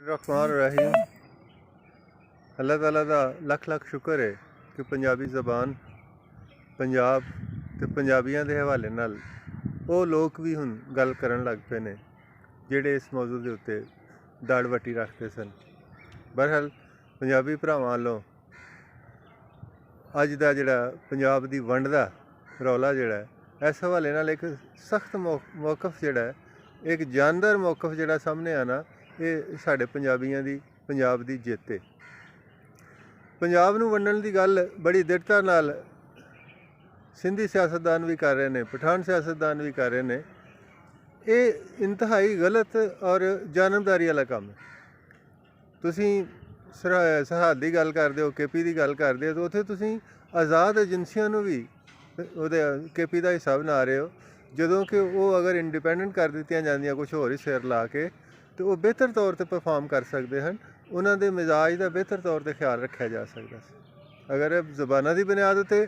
रहमान रहीम। अल्लाह ताला दा लख लख शुक्र है कि पंजाबी ज़बान पंजाब ते पंजाबियों के हवाले नाल वो लोग भी हुण गल करन लग पे ने जिहड़े इस मौजू के उत्ते दाड़ वट्टी रखते सन। बहरहाल पंजाबी भरावां वालों अज दा जिहड़ा पंजाब दी वंड दा रौला जिहड़ा है इस हवाले नाल एक सख्त मौकफ जिहड़ा है, एक जानदार मौकफ जिहड़ा सामने आना, ये साढ़े पंजाबियों की पंजाब की जित है। पंजाब नूं वंडण की गल बड़ी दृढ़ता नाल सिंधी सियासतदान भी कर रहे हैं, पठान सियासतदान भी कर रहे हैं। ये इंतहाई गलत और जानबदारी वाला काम है। तुसीं सरहद की गल करते हो, केपी की गल करते हो, तो उत्थे तुसीं आज़ाद एजेंसियों नूं भी केपी का हिस्सा बना रहे हो, जदों कि वो अगर इंडिपेंडेंट कर दित्तियां जांदियां कुछ होर ही सिर ला के, तो वो बेहतर तौर पर परफॉर्म कर सकते हैं। उन्होंने मिजाज का बेहतर तौर पर ख्याल रखा जा सकता। अगर जबाना की बुनियाद उत्ते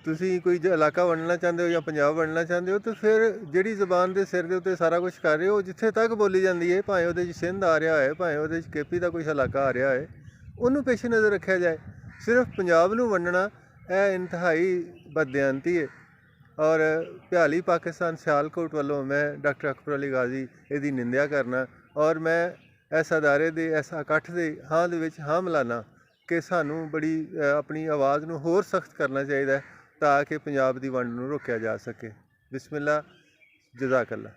तुसीं कोई इलाका वंडना चाहते हो या पंजाब वंडना चाहते हो, तो फिर जिहड़ी जबान के सिर के उत्ते सारा कुछ कर रहे हो, जिथे तक बोली जाती है, भावें उहदे सिंध आ रहा है, भावें उहदे केपी का कोई इलाका आ रहा है, उन्होंने पेश नज़र रखा जाए। सिर्फ पंजाब नूं वंडना यह इंतहाई बददियानती है। और भ्याली पाकिस्तान सियालकोट वालों मैं डॉक्टर अकबर अली गाजी इसकी निंदा करना, और मैं इस अदारे के इस इकट्ठ के हाँ दे हाँ मिलाना कि सानू बड़ी अपनी आवाज़ नूं होर सख्त करना चाहिए ताकि पंजाब की वंड नूं रोकिया जा सके। बिस्मिल्लाह, जज़ाकल्लाह।